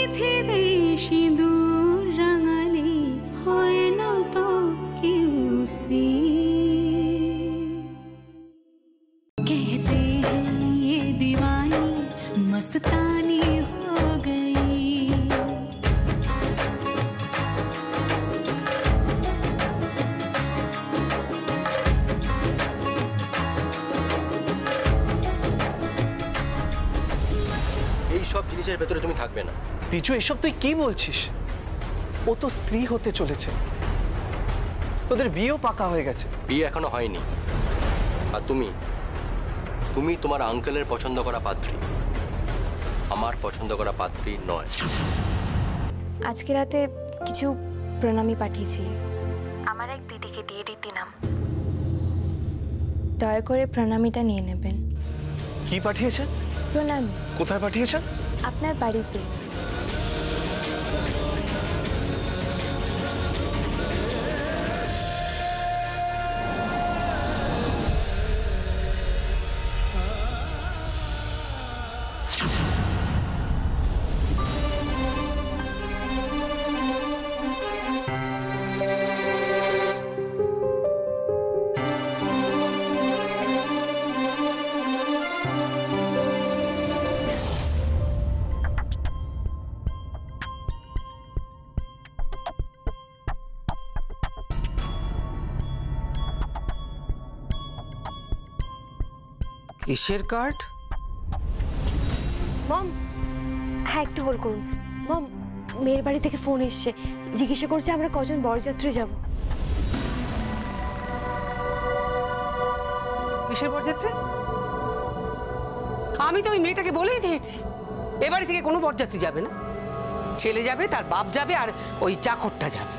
চিঠিতে সিঁদুর রাঙালে হয় না তো কেউ স্ত্রী। कहते हैं ये दीवानी मस्तानी हो गई। এই সব জিনিসের ভেতরে তুমি থাকবে না। পিছু এসব তুই কি বলছিস? ও তো স্ত্রী হতে চলেছে, তোদের বিয়েও পাকা হয়ে গেছে। বিয়ে এখনো হয়নি, আর তুমি তুমি তোমার আঙ্কেলের পছন্দ করা পাত্রী, আমার পছন্দ করা পাত্রী নয়। আজকে রাতে কিছু প্রণামী পাঠিয়েছি আমার এক দিদিকে দিয়ে, রীতি নাম। দয়া করে প্রণামীটা নিয়ে নেবেন। কি পাঠিয়েছেন? প্রণামী। কোথায় পাঠিয়েছেন? আপনার বাড়িতে। কিসের কার্ড? মম, হ্যাঁ একটু হোল্ড করুন। মম, মেয়ের বাড়ি থেকে ফোন এসছে, জিজ্ঞাসা করছে আমরা কজন বরযাত্রী যাব। কিসের বরযাত্রী? আমি তো ওই মেয়েটাকে বলেই দিয়েছি এ বাড়ি থেকে কোনো বরযাত্রী যাবে না। ছেলে যাবে, তার বাপ যাবে, আর ওই চাকরটা যাবে।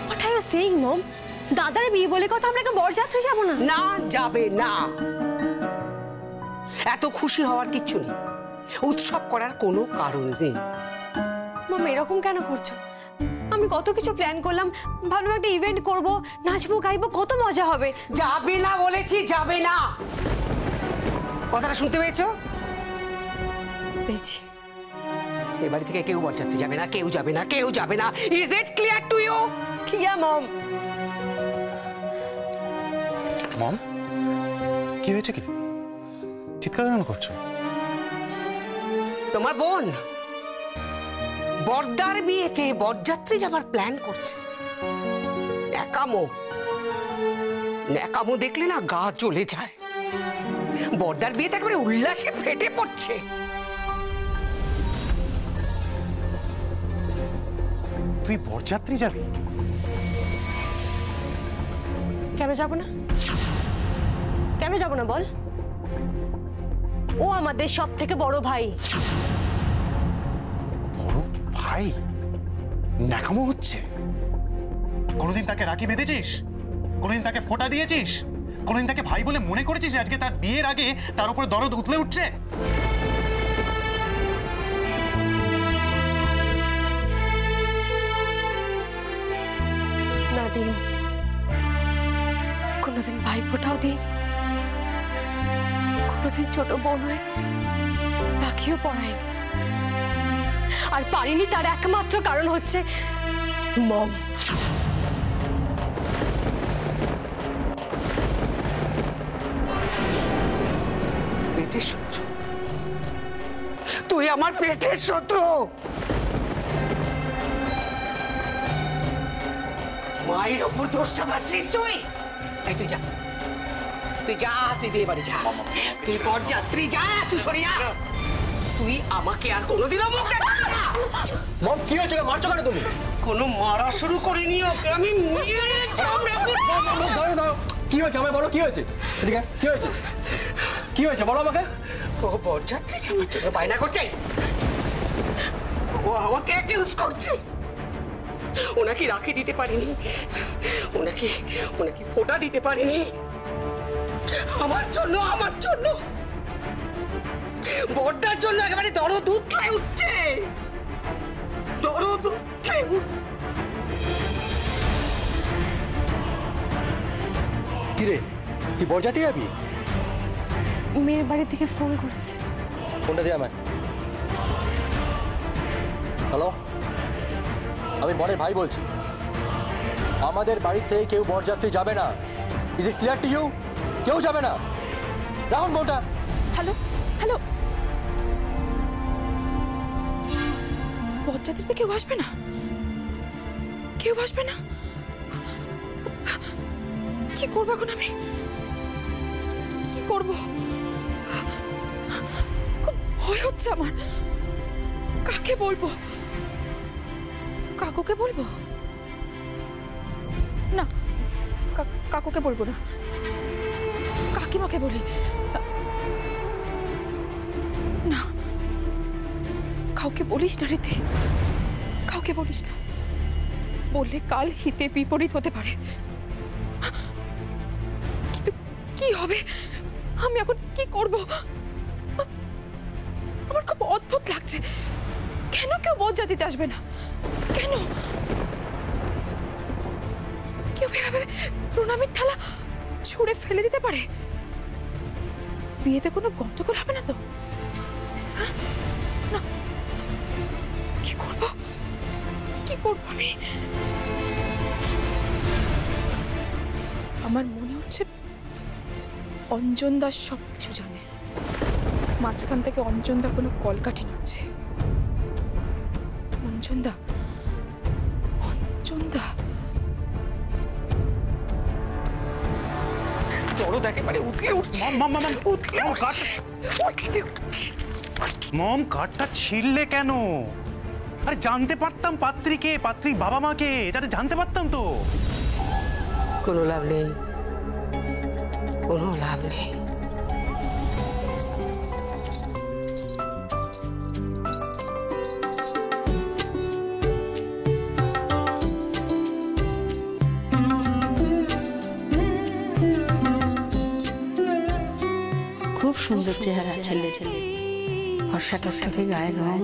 What are you saying, মম? দাদার বিয়ে বলে কথা আমরা বরযাত্রী যাব না? না, যাবে না। এত খুশি হওয়ার কিচ্ছু নেই, উৎসব করার কোনো কারণ নেই। মম, এরকম কেন করছো? আমি কত কিছু প্ল্যান করলাম, ভালো একটা ইভেন্ট করব, নাচবো গাইবো, কত মজা হবে। যাবে না বলেছি, যাবে না। কথাটা শুনতে পেয়েছো? পেয়েছি। এ বাড়ি থেকে কেউ বরযাত্রী যাবে না, কেউ যাবে না, কেউ যাবে না। Is it clear to you? Clear mom. Mom, কি হয়েছে? কি চিৎকার কেন করছো? তোমার বোন বর্দার বিয়েতে বরযাত্রী যাবার প্ল্যান করছে। ন্যাকামো, ন্যাকামো দেখলে না গা জ্বলে যায়। বর্দার বিয়েতে একেবারে উল্লাসে ফেটে পড়ছে। তুই বরযাত্রী যাবি? কেন যাব না? কেন যাব না বল? ও আমাদের সব থেকে বড় ভাই। বড় ভাই? ন্যাকামো হচ্ছে? কোনোদিন তাকে রাখি বেঁধেছিস? কোনোদিন তাকে ফোঁটা দিয়েছিস? কোনোদিন তাকে ভাই বলে মনে করেছিস? আজকে তার বিয়ের আগে তার উপরে দরদ উতলে উঠছে। না দিন, কোনোদিন ভাই ফোঁটাও দিন, কোনোদিন ছোট বোন হয়ে রাখিও পড়ায়নি। আর পারিনি তার একমাত্র কারণ হচ্ছে মম। পেটের শত্রু? তুই আমার পেটের শত্রু। মায়ের ওপর দোষ চাপাচ্ছিস তুই। এই তুই যা, তুই যা, তুই বিয়ে বাড়ি যা, তুই বরযাত্রী যা, তুই সরে যা। তুই আমাকে আর কোনোদিনও মুখ দেখাবি না। মম, কি হয়েছে? মারছো কেন তুমি? কোনো মারা শুরু করিনি, ওকে আমি মেরে চামড়া। কি হয়েছে আমায় বলো, কি হয়েছে? এদিকে কি হয়েছে? কি হয়েছে বলো আমাকে। ও বরযাত্রী যাওয়ার জন্য বায়না করছে, ও আমাকে অ্যাকিউজ করছে। ওনাকে রাখি দিতে পারিনি, ওনাকে ফোঁটা দিতে পারিনি। আমার জন্য, আমার জন্য, বর্দার জন্য একেবারে দরদ উতলে উঠছে, দরদ উতলে উঠছে। কিরে, তুই বরযাত্রী যাবি? মেয়ের বাড়ি থেকে ফোন করেছে। ফোনটা দে আমায়। হ্যালো, আমি বরের ভাই বলছি। আমাদের বাড়ি থেকে কেউ বরযাত্রী যাবে না। Is it clear to you? কেউ যাবে না। রাখুন ফোনটা। হ্যালো হ্যালো, বরযাত্রীতে কেউ আসবে না? কেউ আসবে না? কি করবো এখন আমি? কি করব? খুব ভয় হচ্ছে আমার। কাকে বলবো? কাকুকে বলবো না, কাকুকে বলবো না, কাকিমাকে বলি। না, কাউকে বলিস না রীতি, কাউকে বলিস না। বললে কাল হিতে বিপরীত হতে পারে। কিন্তু কি হবে? আমি এখন কি করব? আমার খুব অদ্ভুত লাগছে। কেন কেউ বরযাত্রীতে আসবে না? কেন কেউ এভাবে প্রণামীর থালা ছুঁড়ে ফেলে দিতে পারে? বিয়েতে কোনো গন্ডগোল হবে না তো? না, কি করব? কি করব আমি? আমার মনে হচ্ছে অঞ্জন দাস সবকিছু জানে। মাঝখান থেকে অঞ্জন দা কোনো কলকাঠি নাড়ছে। অঞ্জন দা, অঞ্জন দা দরদ একেবারে উতলে উঠছে। মম, কাঠটা ছিঁড়লে কেন? আরে জানতে পারতাম পাত্রীকে, পাত্রী বাবা মাকে, তাহলে জানতে পারতাম তো। কোনো লাভ নেই, কোনো লাভ নেই। খুব সুন্দর চেহারা ছেলে, ফর্সা টকটকে গায়ের রং,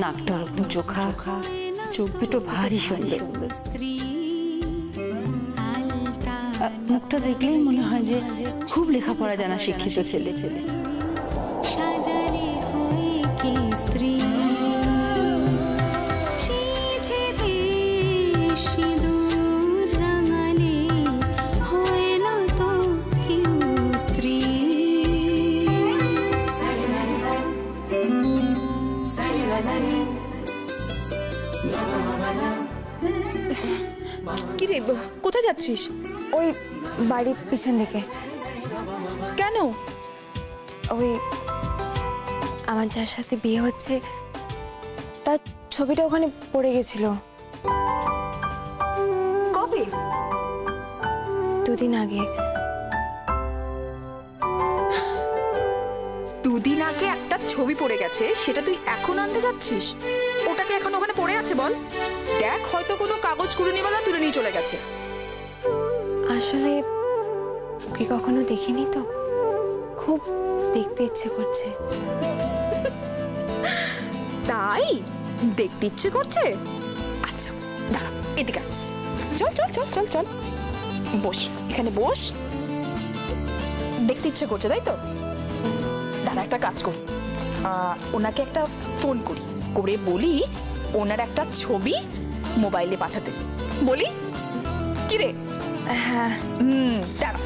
নাকটা ওরকম চোখা, চোখ দুটো ভারী সুন্দর। মুখটা দেখলেই মনে হয় যে খুব লেখাপড়া জানা শিক্ষিত ছেলে। সাজারে হয়ে কি স্ত্রী সিঁথিতে সিঁদুর রাঙালে হয় না তো কেউ স্ত্রী। কি রে, কোথায় যাচ্ছিস? ওই বাড়ির পিছন দিকে। কেন? ওই আমার যার সাথে বিয়ে হচ্ছে তার ছবিটা ওখানে পড়ে গেছিল। কবে? 2 দিন আগে। 2 দিন আগে একটা ছবি পড়ে গেছে, সেটা তুই এখন আনতে যাচ্ছিস? ওটাকে এখন ওখানে পড়ে আছে বল? দেখ, হয়তো কোনো কাগজ কুড়ুনিওয়ালা তুলে নিয়ে চলে গেছে। আসলে ওকে কখনো দেখিনি তো, খুব দেখতে ইচ্ছে করছে। তাই দেখতে ইচ্ছে করছে? আচ্ছা দাঁড়া, এদিকে আয়। চল চল চল চল চল, বস, এখানে বস। দেখতে ইচ্ছে করছে তাই তো? দাঁড়া, একটা কাজ করি, ওনাকে একটা ফোন করি, করে বলি ওনার একটা ছবি মোবাইলে পাঠাতে। বলি কি রে? হ্যাঁ। দাঁড়া।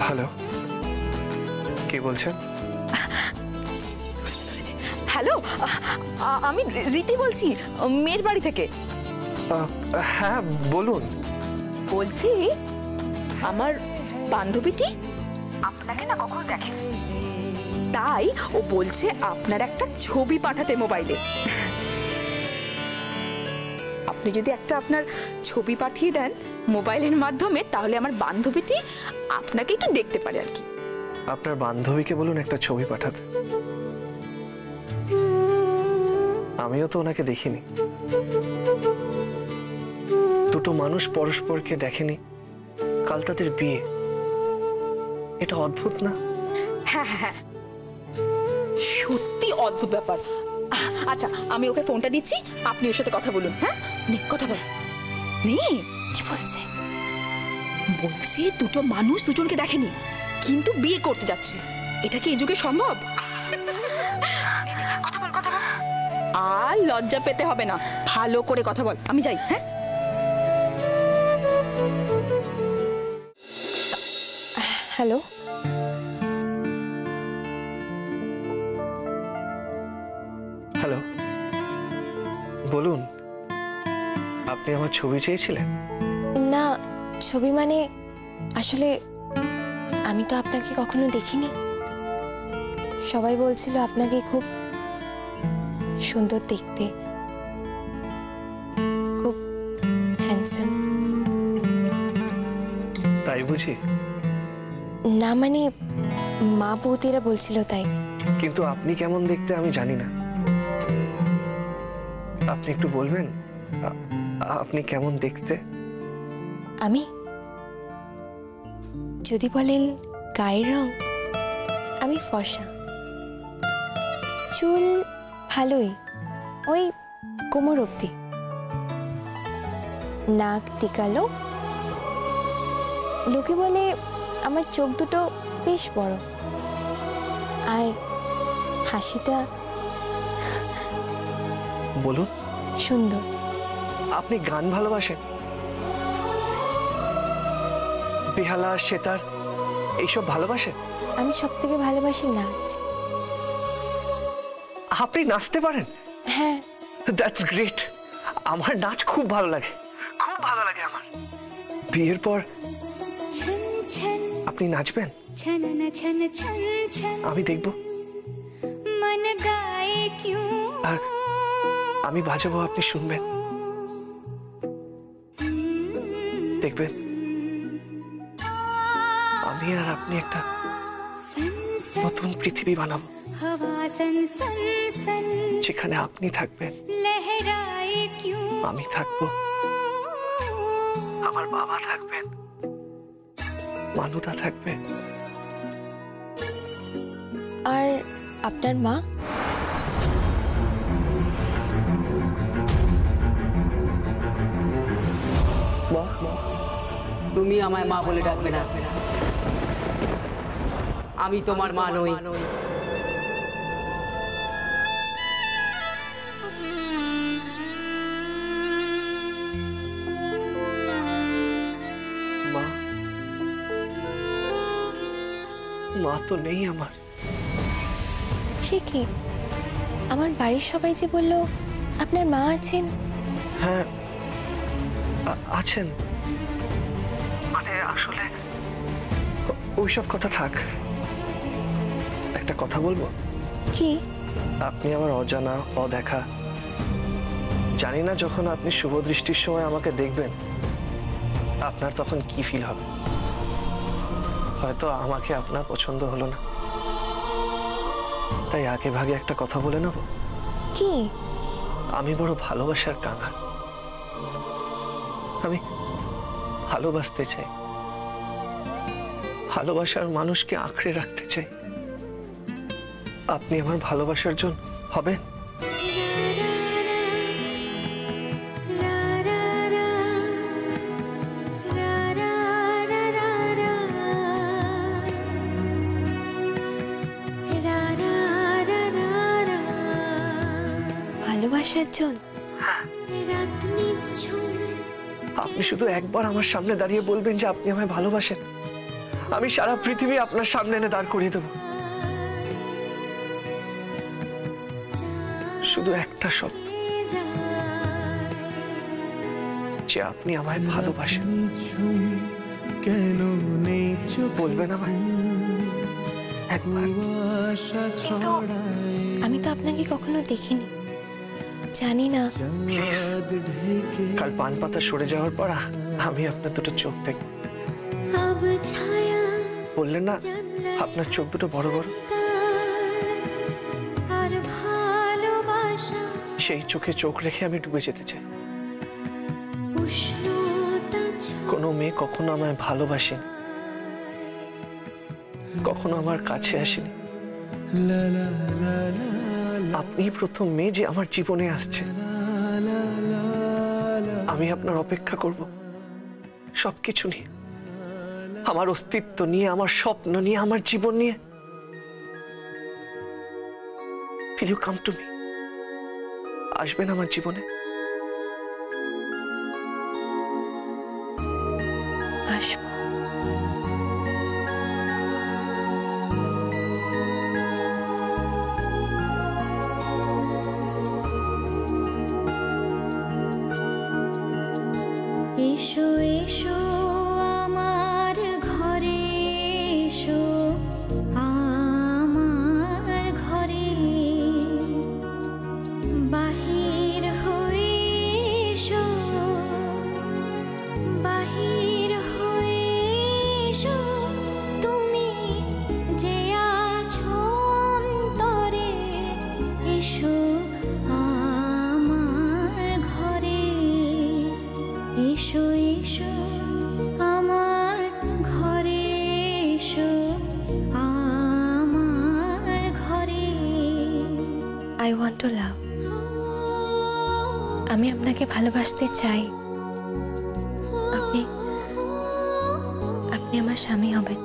হ্যালো, কে বলছেন? হ্যালো, আমি রীতি বলছি, মেয়ের বাড়ি থেকে। হ্যাঁ বলুন। বলছি আমার বান্ধবীটি আপনাকে না কখনো দেখেনি, তাই ও বলছে আপনার একটা ছবি পাঠাতে মোবাইলে। আপনি যদি একটা আপনার ছবি পাঠিয়ে দেন মোবাইলের মাধ্যমে, তাহলে আমার বান্ধবীটি আপনাকে একটু দেখতে পারে আর কি। আপনার বান্ধবীকে বলুন একটা ছবি পাঠাতে। আমিও তো ওনাকে দেখিনি। দুটো মানুষ পরস্পরকে দেখেনি, কাল তাদের বিয়ে। এটা অদ্ভুত না? হ্যাঁ হ্যাঁ, সত্যি অদ্ভুত ব্যাপার। আচ্ছা আমি ওকে ফোনটা দিচ্ছি, আপনি ওর সাথে কথা বলুন। হ্যাঁ নে কথা বল। নে কি বলছে? বলছে দুটো মানুষ দুজনকে দেখেনি কিন্তু বিয়ে করতে যাচ্ছে। এটা কি এই যুগে সম্ভব? কথা বল কথা বল। আর লজ্জা পেতে হবে না, ভালো করে কথা বল। আমি যাই। হ্যাঁ হ্যালো, হ্যালো, বলুন, আপনি আমার ছবি চেয়েছিলেন? না ছবি মানে আসলে আমি তো আপনাকে কখনো দেখিনি। সবাই বলছিল আপনাকে খুব সুন্দর দেখতে, খুব হ্যান্ডসাম। তাই বুঝি? না মানে মা বৌদিরা বলছিল তাই। কিন্তু আপনি কেমন দেখতে আমি জানি না। আপনি একটু বলবেন আপনি কেমন দেখতে? আমি যদি বলেন গায়ের রং, আমি ফর্সা, চুল ভালোই, ওই কোমর অব্দি, নাক টিকালো, লোকে বলে আমার চোখ দুটো বেশ বড়, আর হাসিটা বলুন। সুন্দর। আপনি গান ভালোবাসেন? বেহালা, সেতার এইসব ভালোবাসেন? আমি সব থেকে ভালোবাসি নাচ। আপনি নাচতে পারেন? হ্যাঁ। That's great. আমার নাচ খুব ভালো লাগে, খুব ভালো লাগে আমার। বিয়ের পর আপনি নাচবেন? আমি দেখব। আর আমি বাজাবো, আপনি শুনবেন, দেখবেন আমি আর আপনি একটা নতুন পৃথিবী বানাবো, যেখানে আপনি থাকবেন, আমি থাকবো, আমার বাবা থাকবেন, মানুদা থাকবে। আর আপনার মা? তুমি আমায় মা বলে ডাকবে না, আমি তোমার মা নই। মা, মা তো নেই আমার। সে কি? আমার বাড়ির সবাই যে বলল আপনার মা আছেন। হ্যাঁ আছেন, মানে আসলে ওইসব কথা থাক। একটা কথা বলবো? কি? আপনি আমার অজানা, অদেখা। জানি না যখন আপনি শুভ দৃষ্টির সময় আমাকে দেখবেন আপনার তখন কি ফিল হবে। হয়তো আমাকে আপনার পছন্দ হলো না, তাই আগে ভাগে একটা কথা বলে নেব। কি? আমি বড় ভালোবাসার কাঙাল। আমি ভালোবাসতে চাই, ভালোবাসার মানুষকে আঁকড়ে রাখতে চাই। আপনি আমার ভালোবাসার জন্য হবেন? ভালোবাসার জন্য? আপনি শুধু একবার আমার সামনে দাঁড়িয়ে বলবেন যে আপনি আমায় ভালোবাসেন, আমি সারা পৃথিবী আপনার সামনে এনে দাঁড় করিয়ে দেব। শুধু একটা শব্দ, যে আপনি আমায় ভালোবাসেন। বলবেন আমায় একবার? কিন্তু আমি তো আপনাকে কখনো দেখিনি, জানি না। কাল পান পাতা সরে যাওয়ার পর আমি আপনার দুটো চোখ দেখব। বললেন না আপনার চোখ দুটো বড় বড়, সেই চোখে চোখ রেখে আমি ডুবে যেতে চাই। কোনো মেয়ে কখনো আমায় ভালোবাসেনি, কখনো আমার কাছে আসেনি, আপনি প্রথম মেয়ে যে আমার জীবনে আসছে। আমি আপনার অপেক্ষা করব সবকিছু নিয়ে, আমার অস্তিত্ব নিয়ে, আমার স্বপ্ন নিয়ে, আমার জীবন নিয়ে। Will you come to me? আসবেন আমার জীবনে? আসবো। এসো এসো আমার ঘরে, এসো আমার ঘরে, বাহির হয়ে এসো, বাহির হয়ে এসো, তুমি যে আছো অন্তরে, এসো আমার ঘরে, এসো এসো আমার ঘরে, এসো আমার ঘরে। আই ওয়ান্ট টু লাভ। আমি আপনাকে ভালোবাসতে চাই। আপনি আপনি আমার স্বামী হবেন।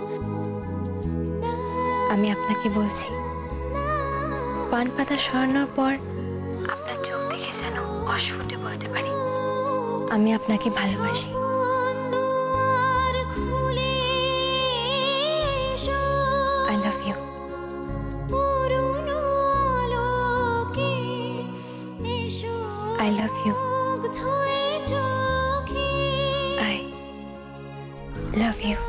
আমি আপনাকে বলছি, পান পাতা সরানোর পর আপনার চোখ দেখে যেন অস্ফুটে বলতে পারি আমি আপনাকে ভালোবাসি। দুয়ার খুলে এসো, আই লাভ ইউ। অরুণ আলোকে এসো, আই লাভ ইউ। মুগ্ধ এ চোখে আই লাভ ইউ।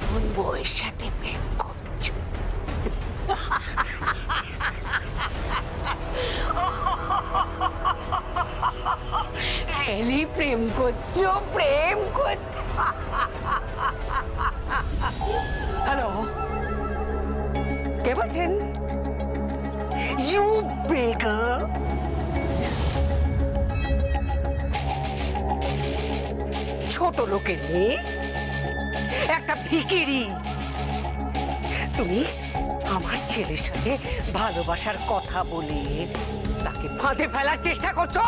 কোন বউয়ের সাথে প্রেম করছো? রেলি প্রেম করছো, প্রেম করছো? হ্যালো, কে বলছেন? ইউ বেগার, ছোট লোকের মেয়ে, একটা ভিখিরি, তুমি আমার ছেলের সাথে ভালোবাসার কথা বলে তাকে ফাঁদে ফেলার চেষ্টা করছো?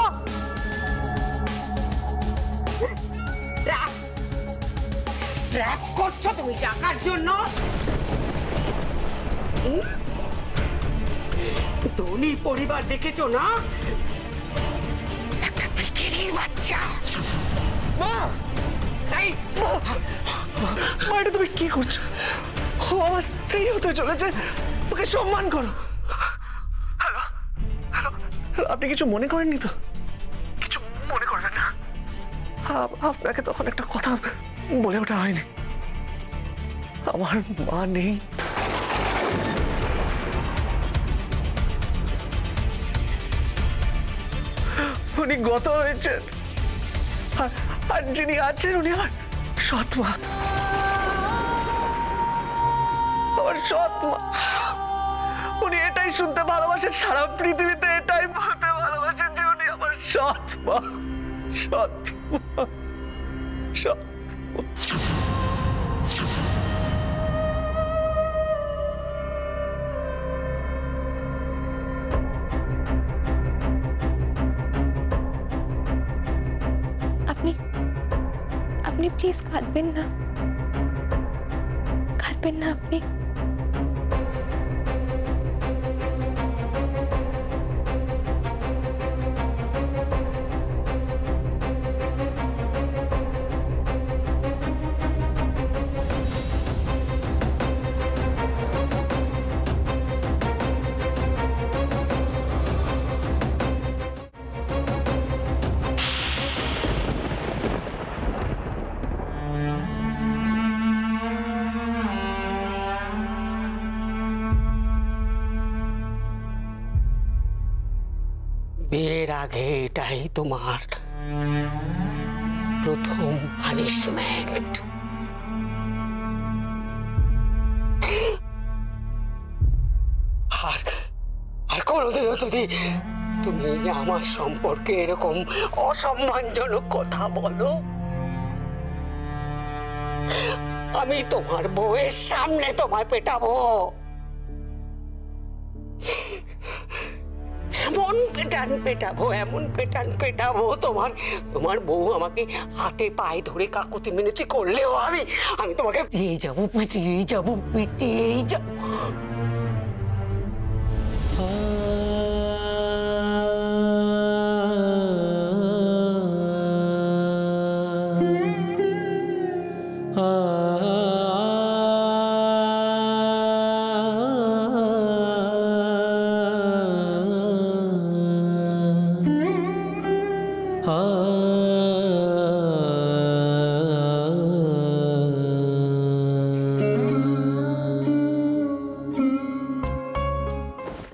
ট্র্যাপ করছো তুমি টাকার জন্য? ধনী পরিবার দেখেছো না? একটা ভিখিরির বাচ্চা। মা, এই মা, এটা তুমি কি করছো? ও আমার স্ত্রী হতে চলেছে, ওকে সম্মান করো। হ্যালো হ্যালো, আপনি কিছু মনে করেননি তো? কিছু মনে করবেন না। আপনাকে তখন একটা কথা বলে ওঠা হয়নি। আমার মা নেই। উনি গত হয়েছেন, আর যিনি আছেন উনি আমার সৎ মা, আমার সৎ মা। উনি এটাই শুনতে ভালোবাসেন, সারা পৃথিবীতে এটাই বলতে ভালোবাসেন যে উনি আমার সৎ মা, সৎ মা, সৎ মা। আপনি প্লিজ কাঁদবেন না, কাঁদবেন না আপনি। বিয়ের আগে এটাই তোমার প্রথম পানিশমেন্ট। কোনোদিনও যদি তুমি আমার সম্পর্কে এরকম অসম্মানজনক কথা বলো, আমি তোমার বউয়ের সামনে তোমায় পেটাবো। এমন পেটান পেটাবো তোমার বউ আমাকে হাতে পায়ে ধরে কাকুতি মিনতি করলেও আমি তোমাকে পিটিয়েই যাবো।